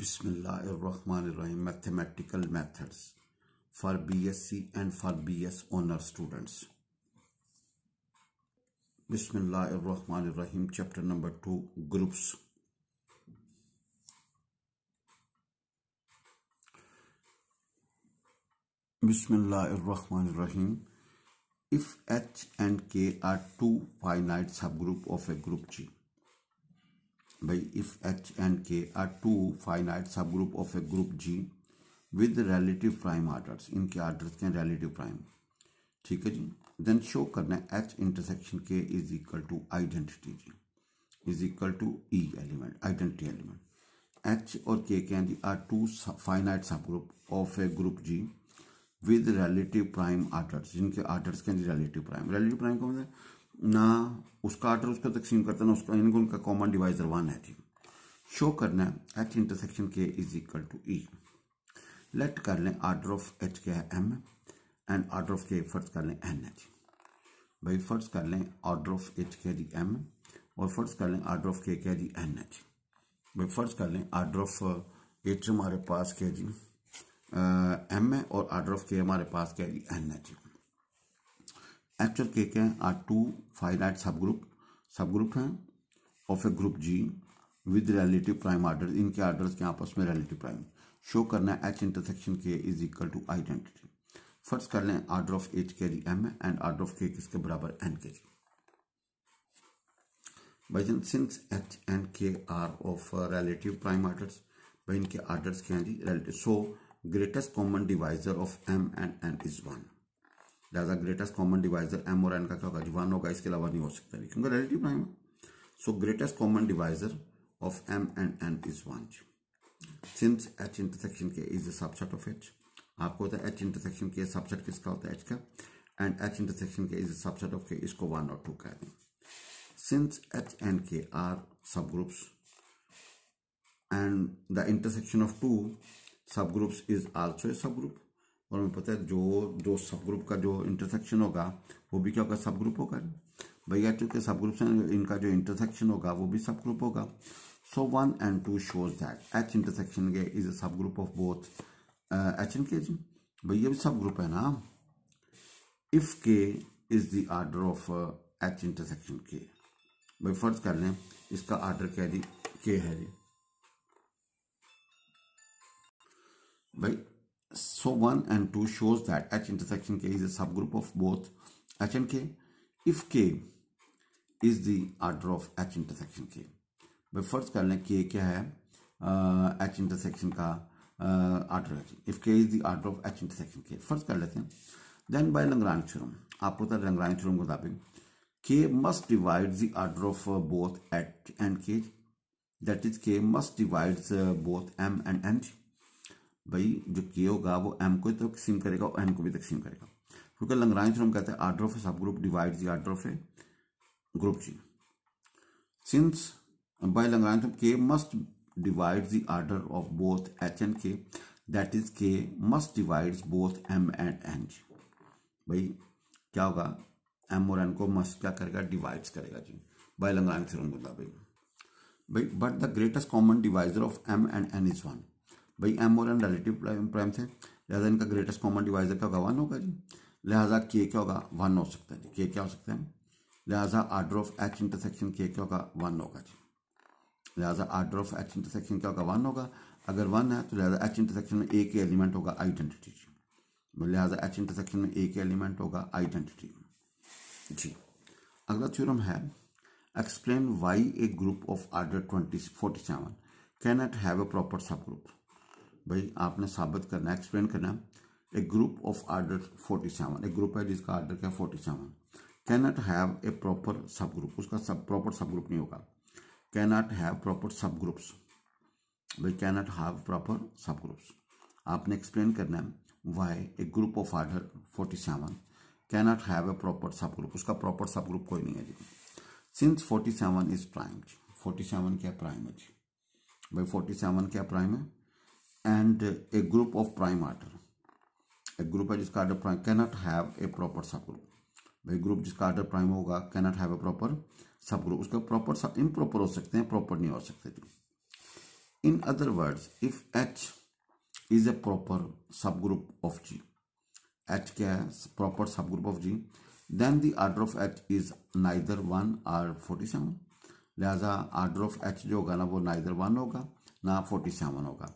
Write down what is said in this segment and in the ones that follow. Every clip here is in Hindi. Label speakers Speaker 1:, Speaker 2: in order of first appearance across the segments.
Speaker 1: Bismillahirrahmanirrahim. Mathematical methods for BSc and for BS honor students. Bismillahirrahmanirrahim. Chapter number 2, groups. Bismillahirrahmanirrahim. If H and K are two finite subgroup of a group G. If H and K are two finite subgroup of a group G with relative prime orders, इनके orders के relative prime, ठीक है जी. Then show करना है H intersection K is equal to identity G, is equal to E element, identity element. H और K के जी are two finite subgroup of a group G with relative prime orders, जिनके orders के जी relative prime. Relative prime का मतलब ना उसका आर्डर उसका तकसीम करता ना उसका, इनको उनका कॉमन डिवाइजर 1 है जी. शो करना है H intersection K is equal to E. Let कर लें आर्डर ऑफ H क्या है M and order of K फर्ज कर लें N है जी. भाई फर्ज कर लें आर्डर ऑफ H क्या जी M और फर्ज कर लें आर्डर ऑफ K क्या जी N है जी. भाई फर्ज कर लें आर्डर ऑफ H हमारे पास क्या जी M है और आर्डर ऑफ K हमारे पास क्या जी N है जी. H और K क्या आर टू फाइनाइट सबग्रुप हैं of a group G with relative prime order. इनके ऑर्डर्स के आपस में रिलेटिव प्राइम. शो करना है H intersection K is equal to identity. First कर लें ऑर्डर ऑफ H के जी M and order of K किसके बराबर N के जी. भाई since H and K are of relative prime orders, भाई इनके ऑर्डर्स क्या हैं जी relative. So greatest common divisor of M and N is 1. लिहाजा ग्रेटेस्ट कॉमन डिवाइजर M और N का क्या होगा जी 1 होगा, इसके अलावा नहीं हो सकता क्योंकि रिलेटिव प्राइम है. सो greatest common divisor of M and N is 1. Since H intersection K is the subset of H, आपको होता है H इंटरसेक्शन K सबसेट किसका होता है H का, and H intersection K is the subset of K, इसको 1 और 2 कह दें. Since H and K are subgroups and the intersection of two subgroups is also a subgroup. और हमें पता है जो सब ग्रुप का जो इंटरसेक्शन होगा वो भी क्या होगा सब ग्रुप होगा. भैया चूंकि सब ग्रुप से इनका जो इंटरसेक्शन होगा वो भी सब ग्रुप होगा. सो 1 and 2 shows that H intersection के इज अ सब group of both H and K जी. भैया भी सब ग्रुप है ना. If K is the order of H intersection K, भाई फर्ज कर लें इसका ऑर्डर क्या जी K है जी. भाई so 1 and 2 shows that H intersection K is a subgroup of both H and K if K is the order of H intersection K. भाई फर्ज कर लें K क्या है H intersection का ऑर्डर है जी. if K is the order of H intersection K फर्ज कर लेते हैं. then by Lagrange theorem, आपको पता है Lagrange theorem के मुताबिक K must divide the order of both H and K, that is K must divide both M and N. भाई जो K होगा वो M को तो तकसीम करेगा और N को भी तकसीम करेगा, क्योंकि लैग्रांज थ्योरम कहते हैं order of a subgroup divides the order of a group G. Since by Lagrange theorem K must divide the order of both H and K, that is K must divides both M and N. भाई क्या होगा M और N को मस्ट क्या करेगा डिवाइड्स करेगा जी बाय लैग्रांज थ्योरम के मुताबिक. भाई but the greatest common divisor of M and N is 1. भाई M और N रिलेटिव प्राइम थे, लिहाजा इनका ग्रेटेस्ट कॉमन डिवाइजर क्या होगा 1 होगा जी. लिहाजा K क्या होगा 1 हो सकता है जी. K क्या हो सकता है, लिहाजा order of H intersection K क्या होगा 1 होगा जी. लिहाजा ऑर्डर ऑफ H इंटरसेक्शन क्या होगा 1 होगा. अगर 1 है तो लिहाजा H इंटरसेक्शन में एक ही एलिमेंट होगा आइडेंटिटी जी. लिहाजा H इंटरसेक्शन में एक ही एलिमेंट होगा आइडेंटिटी जी. अगला थ्योरम है explain why a group of order 47 can not have a proper सब ग्रुप. भाई आपने साबित करना है, एक्सप्लेन करना है ए ग्रुप ऑफ ऑर्डर 47, एक ग्रुप है जिसका ऑर्डर क्या 47, can not have a proper subgroup, उसका सब प्रॉपर सब ग्रुप नहीं होगा. Can not have proper subgroups. भाई can not have proper subgroups. आपने एक्सप्लेन करना है why a group of order 47 can not have a proper subgroup, उसका प्रॉपर सब ग्रुप कोई नहीं है जी. सिंस 47 इज प्राइम जी. 47 क्या प्राइम है जी. भाई 47 क्या प्राइम है and A group of prime order, एक ग्रुप है जिसका order prime can not have a proper सब ग्रुप. भाई ग्रुप जिसका ऑर्डर प्राइम होगा can not have a proper subgroup, उसका प्रॉपर सब इम्प्रॉपर हो सकते हैं, प्रॉपर नहीं हो सकते जी. In other words, if H is a proper subgroup of G, H क्या है, proper subgroup of G, then the order of H is neither 1 or 47. लिहाजा order of H जो होगा ना वो neither 1 होगा ना 47 होगा.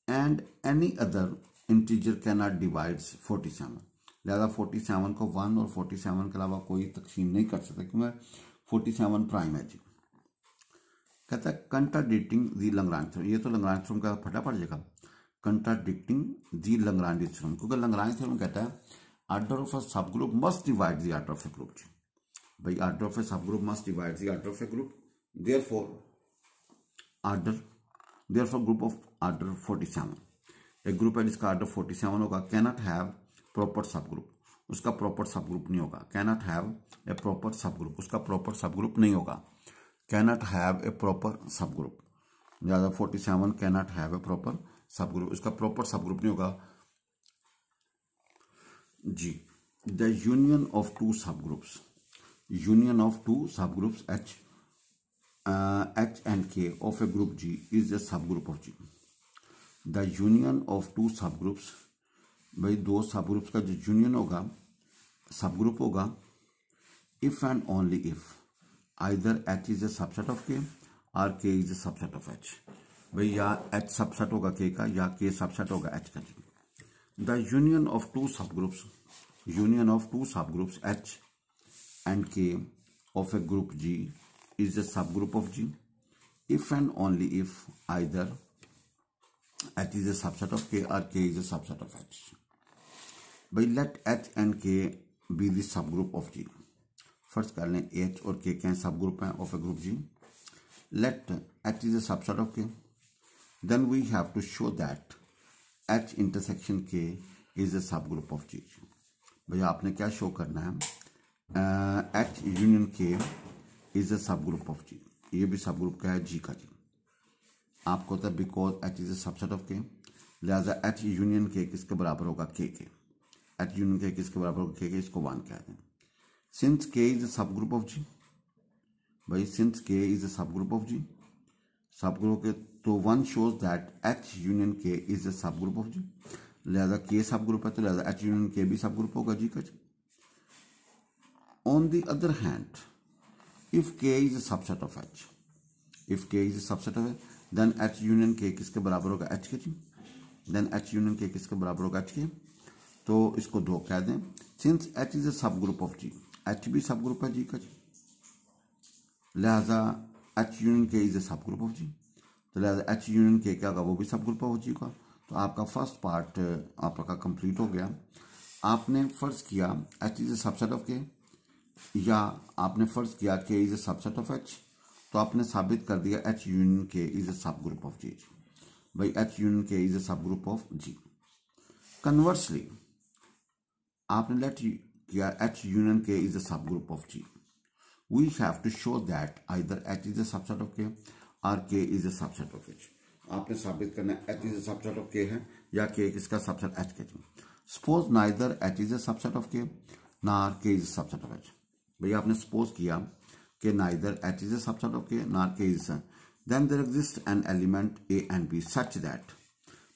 Speaker 1: And any other integer cannot divide 47. लिहाजा 47 को 1 और 47 के अलावा कोई तकसीम नहीं कर सकता क्योंकि 47 प्राइम है जी. कहता है कंट्राडिक्टिंग दी लैग्रांज थ्योरम. ये तो लैग्रांज थ्योरम का फटा पड़ जाएगा. कंट्राडिक्टिंग दी लैग्रांज थ्योरम, क्योंकि लैग्रांज थ्योरम कहता है ऑर्डर ऑफ अ सब group must divide the order of a group. भाई ऑर्डर ऑफ ए सब group must divide the order of a group. Therefore group of order 47, एक ग्रुप है जिसका ऑर्डर 47 होगा, cannot have proper subgroup. उसका प्रॉपर सब ग्रुप नहीं होगा. Cannot have a proper subgroup, उसका प्रॉपर सब ग्रुप नहीं होगा. cannot have a proper subgroup. ज़्यादा 47 cannot have a proper subgroup, इसका proper subgroup नहीं होगा जी. The union of two subgroups H and K of a group G is a subgroup of G. The union of two subgroups, भाई दो subgroups का जो union होगा, subgroup होगा, if and only if either H is a subset of K or K is a subset of H. भाई या H subset होगा K का या K subset होगा H का. The union of two subgroups H and K of a group G is a subgroup of G if and only if either H is a subset of K or K is a subset of H. भाई let H and K be the subgroup of G. First कर लें H और K क्या सब ग्रुप हैं of a group G. Let H is a subset of K. Then we have to show that H intersection K is a subgroup of G. भैया आपने क्या शो करना है, H union K is a subgroup of G. ये भी सब ग्रुप का है G का जी. आपको होता है because H is a subset of K, लिहाजा H यूनियन K किसके बराबर होगा K के. H यूनियन K किसके बराबर होगा K के, इसको 1 कह दें. Since K is a subgroup of G, भाई since K is a subgroup of G, subgroup के तो 1 shows that H union K is a subgroup of G. लिहाजा K subgroup है तो लिहाजा H union K भी subgroup होगा G का. On the other hand, if K is a subset of H, then H union K किसके बराबर होगा H के जी. Then H union K किसके बराबर होगा H के, तो इसको 2 कह दें. Since H is a subgroup of G, H भी सब ग्रुप है G का जी, लिहाजा H union K is a subgroup of G, तो लिहाजा H यूनियन K क्या होगा, वो भी सब ग्रुप ऑफ G का. तो आपका फर्स्ट पार्ट आपका कंप्लीट हो गया. आपने फर्ज किया H is a subset of K या आपने फर्ज किया K is a subset of H, तो आपने साबित कर दिया H union K is a subgroup of G. भाई H union K is a subgroup of G. Conversely आपने लेट किया H union K is a subgroup of G. We have to show that either H is a subset of K or K is a subset of H. आपने साबित करना है H is a subset of K है या K किसका सबसेट H के. Suppose neither H is a subset of K nor K is a subset of H. भैया आपने suppose किया कि neither H is a subset of K nor K is a, then there exists an element A and B such that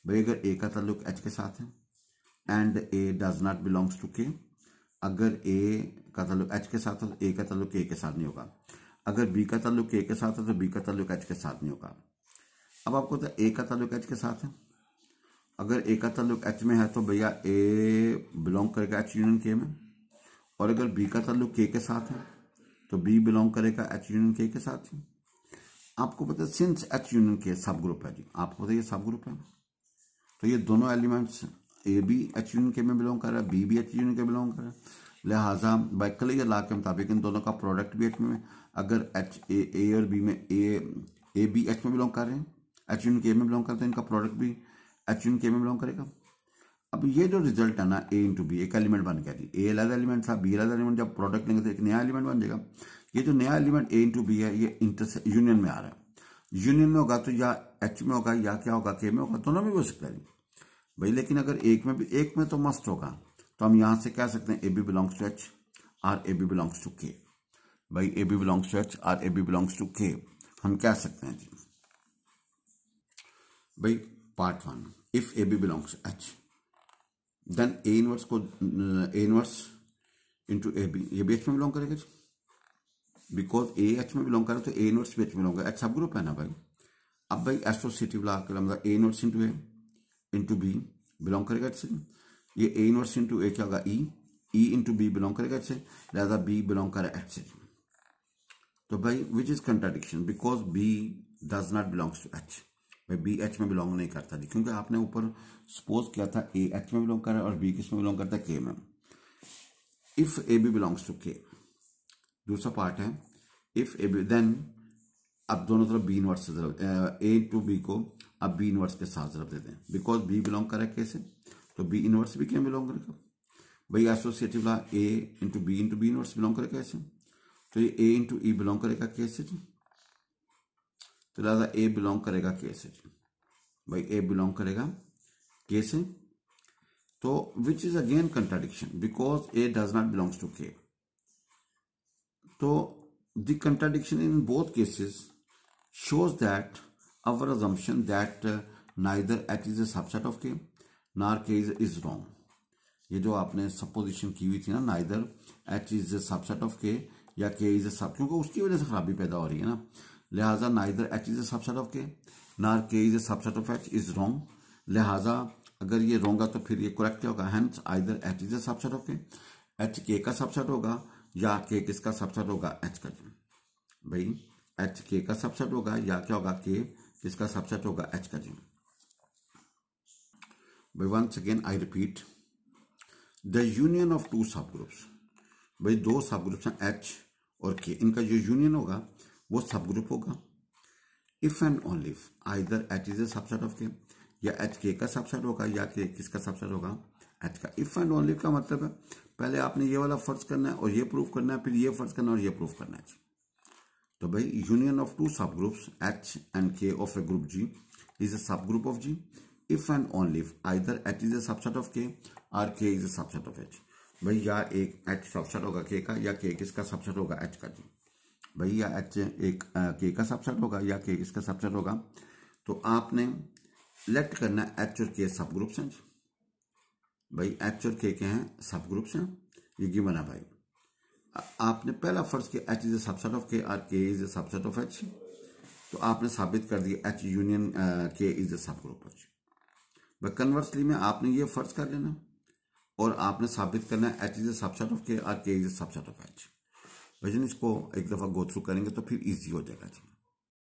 Speaker 1: भाई अगर A का ताल्लुक H के साथ है and A does not belongs to K, अगर A का ताल्लुक H के साथ है तो A का ताल्लुक K के साथ नहीं होगा. अगर B का ताल्लुक K के साथ है तो B का ताल्लुक H के साथ नहीं होगा. अब आपको तो A का ताल्लुक H के साथ है, अगर A का ताल्लुक H में है तो भैया A बिलोंग करेगा H यूनियन K में, और अगर B का ताल्लुक K के साथ है तो B बिलोंग करेगा H यूनियन K के साथ. आपको पता है सिंस H यूनियन K सब ग्रुप है जी, आपको पता है ये सब ग्रुप है, तो ये दोनों एलिमेंट्स ए भी H यूनियन K में बिलोंग कर रहा है, बी भी H यूनियन K बिलोंग कर रहा है. लिहाजा बाय क्लियर लॉ के मुताबिक इन दोनों का प्रोडक्ट भी H में, अगर H ए और बी में ए बी H में बिलोंग कर रहे हैं, H यूनियन K में बिलोंग करते हैं, इनका प्रोडक्ट भी H यूनियन K में बिलोंग करेगा. अब ये जो रिजल्ट है ना A इंटू बी, एक एलिमेंट बन गया जी. ए अलग एलिमेंट था, बी अलग एलिमेंट, जब प्रोडक्ट लेंगे तो एक नया एलिमेंट बन जाएगा. ये जो नया एलिमेंट A इंटू बी है ये यूनियन में आ रहा है. यूनियन में होगा तो या H में होगा या क्या होगा K में होगा, दोनों में भी हो सकता है भाई. लेकिन अगर एक में तो मस्ट होगा, तो हम यहां से कह सकते हैं a b belongs to H और a b belongs to K. भाई a b belongs to H और a b belongs to K हम कह सकते हैं जी. भाई part 1, if a b belongs to H then a inverse को a inverse into a b, ये भी एच में बिलोंग करेगा बिकॉज ए एच में बिलोंग करे तो ए इनवर्स भी एच में बिलोंग करेगा, एच सब ग्रुप है ना भाई। अब भाई एसोसिएटिव ला के मतलब a inverse into a into b belong करेगा एच से, ये ए इनवर्स इंटू ए क्या होगा ई इंटू बी बिलोंग करेगा एच से, लिहाजा बी बिलोंग करे एच से। तो भाई which is contradiction because b does not belongs to H, भाई बी एच में बिलोंग नहीं करता जी, क्योंकि आपने ऊपर सपोज किया था ए एच में बिलोंग कर रहा है और बी किस में बिलोंग करता है, के में। If a b belongs to K, दूसरा पार्ट है इफ ए बी, देन अब दोनों तरफ बी इनवर्स से जरूरत, ए टू बी को अब बी इनवर्स के साथ जरूरत देते हैं बिकॉज बी बिलोंग करे के से, तो बी इनवर्स भी क्या बिलोंग करेगा भाई, एसोसिएटिव ला ए इंटू बी इनवर्स बिलोंग करेगा ऐसे, तो ये ए इंटू ई बिलोंग करेगा के से जी, तो लिहाजा ए बिलोंग करेगा के से जी, भाई ए बिलोंग करेगा के से। तो which is again contradiction because a does not belongs to K. तो the contradiction in both cases shows that our assumption that neither h is a subset of k nor k is wrong। ये जो आपने सपोजिशन की हुई थी ना, neither h is a subset of k या k is a sub, क्योंकि उसकी वजह से खराबी पैदा हो रही है ना, लिहाजा neither h is a subset of k nor k is a subset of h is wrong। लिहाजा अगर ये wrong है तो फिर ये correct क्या होगा, hence either h is a subset of k, h k का सबसेट होगा या k किसका सबसेट होगा, h का। भाई एच के का सबसेट होगा या क्या होगा, के किसका सबसेट होगा, एच का जी। भाई once again I repeat, the union of two subgroups, भाई दो सब ग्रुप्स हैं एच और के, इनका जो यूनियन होगा वो सब ग्रुप होगा। If and only if either H is a subset of के, या एच के का सबसेट होगा या के किसका सबसेट होगा, एच का। इफ एंड ओनली का मतलब है पहले आपने ये वाला फर्ज करना है और ये प्रूव करना है, फिर ये फर्ज करना है और ये प्रूव करना है। तो भाई union of two subgroups H and K of a group G is a subgroup of G if and only if either H is a subset of K और K is a subset of H. भाई या एक एच सबसेट होगा के का या के किसका सबसेट होगा, एच का जी। भाई या एच एक के का सबसेट होगा या के किसका सबसेट होगा। तो आपने लेट करना है एच और के सब ग्रुप्स हैं जी, भाई एच और के हैं सब ग्रुप्स हैं, ये गिवन है भाई। आपने पहला फर्ज किया H is a subset of K और K is a subset of H, तो आपने साबित कर दिया एच यूनियन के इज ए सब ग्रुप एच। भाई कन्वर्सली में आपने ये फर्ज कर लेना और आपने साबित करना है H is a subset of K और K is a subset of H. भाई इसको एक दफा गो थ्रू करेंगे तो फिर इजी हो जाएगा जी।